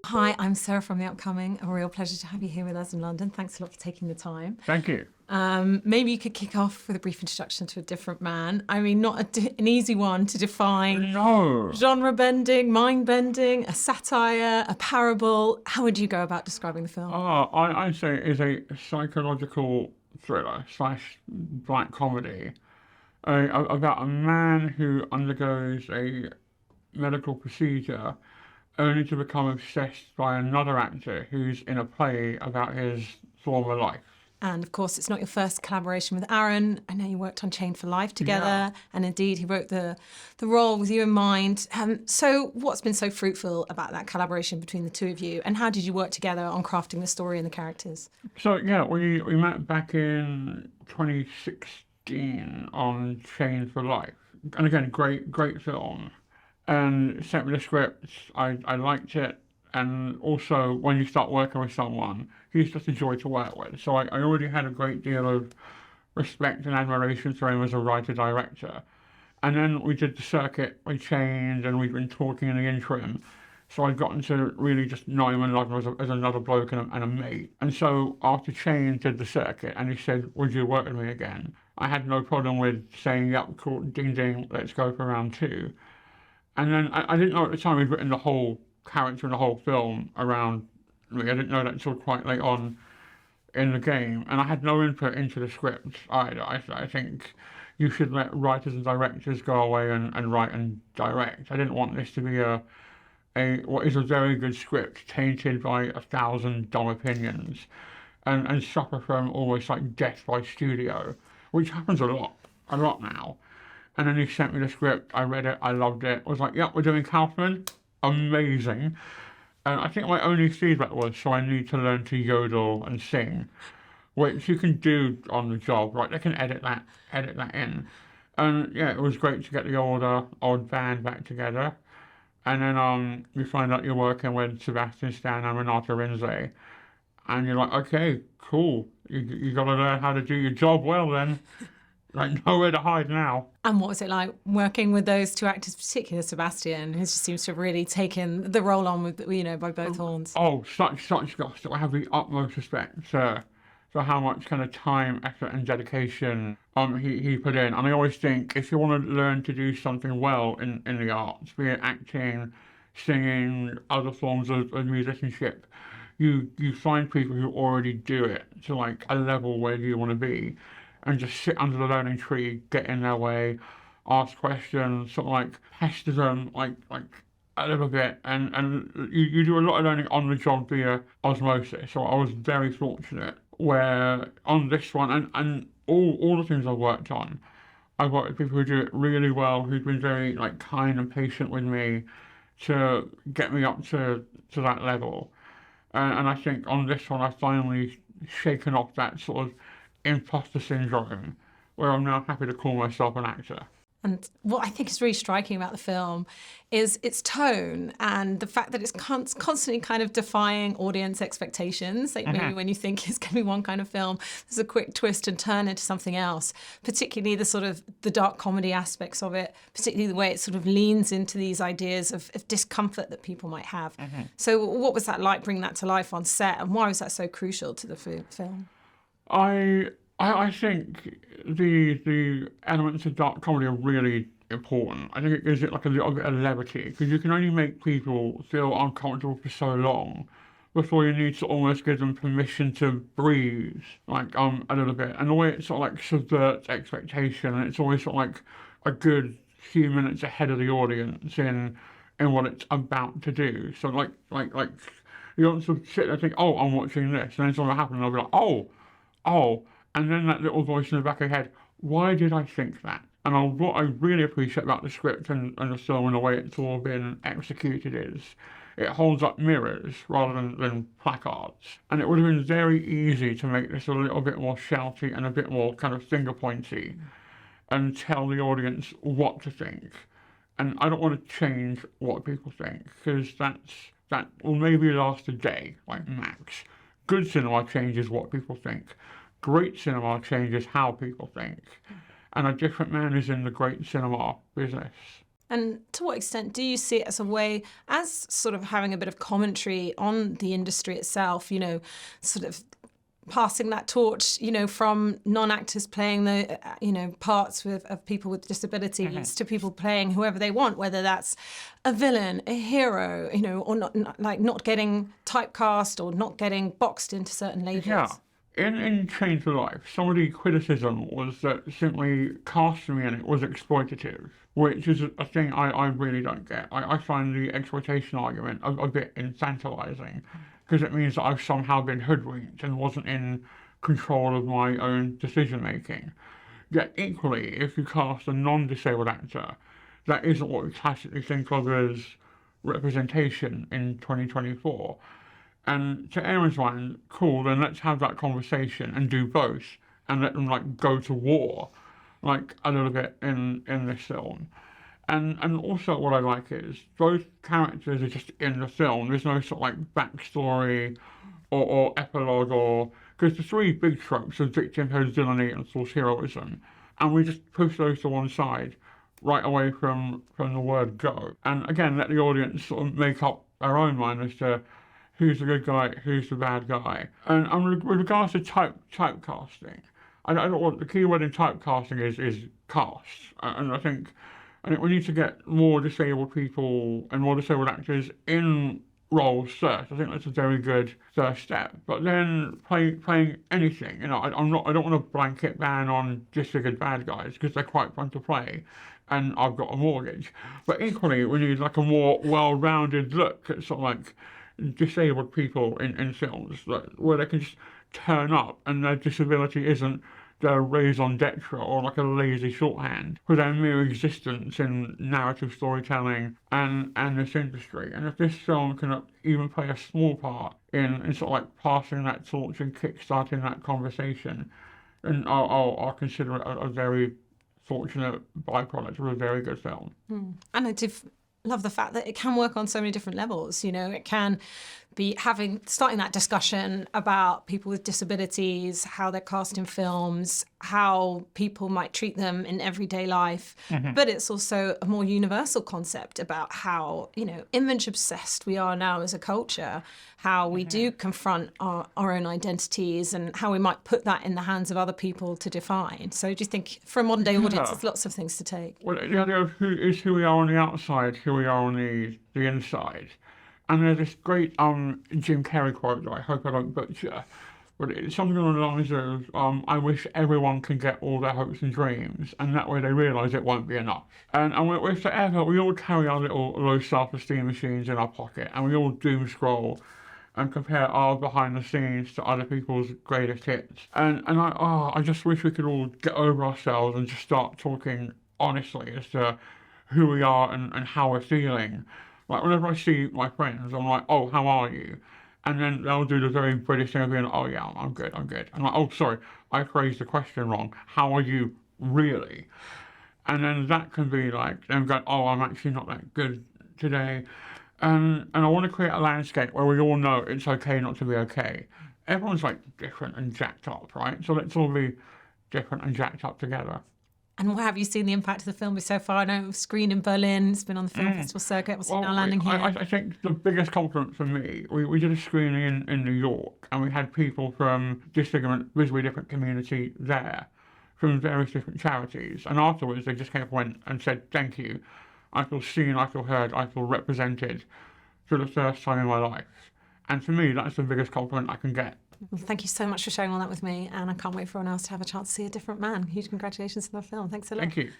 Hi, I'm Sarah from The Upcoming. A real pleasure to have you here with us in London. Thanks a lot for taking the time. Thank you. Maybe you could kick off with a brief introduction to A Different Man. I mean, not an easy one to define. No. Genre bending, mind bending, a satire, a parable. How would you go about describing the film? I'd say it is a psychological thriller slash black comedy about a man who undergoes a medical procedure only to become obsessed by another actor who's in a play about his former life. And of course, it's not your first collaboration with Aaron. I know you worked on Chained for Life together, Yeah. and indeed, he wrote the role with you in mind. So, what's been so fruitful about that collaboration between the two of you, and how did you work together on crafting the story and the characters? So yeah, we met back in 2016 on Chained for Life, and again, great film. And sent me the script. I liked it, and also when you start working with someone, he's just a joy to work with. So I already had a great deal of respect and admiration for him as a writer-director. And then we did the circuit, we changed, and we've been talking in the interim. So I'd gotten to really just know him and love him as another bloke and a mate. And so after Change did the circuit, and he said, would you work with me again? I had no problem with saying, yep, cool, ding ding, let's go for round two. And then I didn't know at the time he'd written the whole character and the whole film around me. I didn't know that until quite late on in the game. And I had no input into the script either. I think you should let writers and directors go away and write and direct. I didn't want this to be a what is a very good script tainted by 1,000 dumb opinions and suffer from almost like death by studio, which happens a lot now. And then he sent me the script, I read it, I loved it. I was like, yep, we're doing Kaufman, amazing. And I think my only feedback was, so I need to learn to yodel and sing, which you can do on the job, right? They can edit that in. And yeah, it was great to get the old band back together. And then you find out you're working with Sebastian Stan and Renata Rinze. And you're like, okay, cool. You got to learn how to do your job well then. Like, nowhere to hide now. And what was it like working with those two actors, particularly Sebastian, who just seems to have really taken the role on with, by both horns? Oh, such gusto. I have the utmost respect for how much kind of time, effort, and dedication he put in. And I always think if you want to learn to do something well in the arts, be it acting, singing, other forms of musicianship, you find people who already do it to like a level where you want to be. And just sit under the learning tree, get in their way, ask questions, sort of like pester them like a little bit, and you do a lot of learning on the job via osmosis. So I was very fortunate where on this one and all the things I've worked on, I've worked with people who do it really well, who've been very like kind and patient with me to get me up to that level. And I think on this one I finally shaken off that sort of imposter syndrome, where I'm now happy to call myself an actor. And what I think is really striking about the film is its tone and the fact that it's constantly kind of defying audience expectations. Like maybe when you think it's going to be one kind of film, there's a quick twist and turn into something else, particularly the sort of the dark comedy aspects of it, particularly the way it sort of leans into these ideas of discomfort that people might have. So what was that like, bringing that to life on set, and why was that so crucial to the film? I think the elements of dark comedy are really important. I think it gives it like a little bit of levity, because you can only make people feel uncomfortable for so long before you need to almost give them permission to breathe, like a little bit. And the way it sort of like subverts expectation, and it's always sort of like a good few minutes ahead of the audience in what it's about to do. So like you don't sort of sit there and think, oh, I'm watching this, and then something happens, and I'll be like, oh, and then that little voice in the back of your head, why did I think that? And what I really appreciate about the script and the film and the way it's all been executed is it holds up mirrors rather than placards. And it would have been very easy to make this a little bit more shouty and a bit more kind of finger pointy and tell the audience what to think. And I don't want to change what people think, because that will maybe last a day, like max. Good cinema changes what people think. Great cinema changes how people think. And A Different Man is in the great cinema business. And to what extent do you see it as a way, as sort of having a bit of commentary on the industry itself, sort of passing that torch, from non-actors playing the, parts of people with disabilities to people playing whoever they want, whether that's a villain, a hero, or not getting typecast or not getting boxed into certain labels. Yeah. In Chained for Life, some of the criticism was that simply casting me in it was exploitative, which is a thing I really don't get. I find the exploitation argument a bit infantilizing, because it means that I've somehow been hoodwinked and wasn't in control of my own decision making. Yet equally, if you cast a non-disabled actor, that isn't what we classically think of as representation in 2024. And to Aaron's mind, cool, then let's have that conversation and do both and let them go to war, a little bit in this film. And also what I like is both characters are just in the film. There's no sort of backstory or epilogue because the three big tropes of victimhood, villainy and false heroism. And we just push those to one side right away from the word go. And again, let the audience sort of make up their own mind as to who's the good guy, who's the bad guy. And with regards to typecasting, I don't know what the key word in typecasting is cast. And I think we need to get more disabled people and more disabled actors in roles first. I think that's a very good first step. But then playing anything, I don't want a blanket ban on disfigured bad guys because they're quite fun to play. And I've got a mortgage. But equally, we need a more well-rounded look at sort of disabled people in films, where they can just turn up and their disability isn't their raison d'etre or a lazy shorthand for their mere existence in narrative storytelling and this industry. And if this film can even play a small part in sort of passing that torch and kick-starting that conversation, then I'll consider it a very fortunate byproduct of a very good film. And I do love the fact that it can work on so many different levels. It can be starting that discussion about people with disabilities, how they're cast in films, how people might treat them in everyday life. But it's also a more universal concept about how, image obsessed we are now as a culture, how we do confront our own identities and how we might put that in the hands of other people to define. So do you think for a modern day audience, there's lots of things to take? Well, the idea of who we are on the outside, who we are on the inside. And there's this great Jim Carrey quote that I hope I don't butcher, but it's something along the lines of, I wish everyone can get all their hopes and dreams, and that way they realise it won't be enough. And we're forever, we all carry our little low self-esteem machines in our pocket, and we all doom scroll and compare our behind the scenes to other people's greatest hits. And I just wish we could all get over ourselves and just start talking honestly as to who we are and how we're feeling. Whenever I see my friends, I'm like, oh, how are you? And then they'll do the very British thing of being, oh yeah, I'm good. I'm like, oh, sorry, I phrased the question wrong. How are you really? And then that can be them going, oh, I'm actually not that good today. And I want to create a landscape where we all know it's okay not to be okay. Everyone's different and jacked up, right? So let's all be different and jacked up together. And what have you seen the impact of the film so far? I know it was screened in Berlin, it's been on the film festival circuit, what's now landing here? I think the biggest compliment for me, we did a screening in New York, and we had people from disfigurement, visibly different community there, from various different charities. And afterwards, they just came up and said, thank you. I feel seen, I feel heard, I feel represented for the first time in my life. And for me, that's the biggest compliment I can get. Well, thank you so much for sharing all that with me, and I can't wait for everyone else to have a chance to see A Different Man. Huge congratulations on the film. Thanks a lot. Thank you.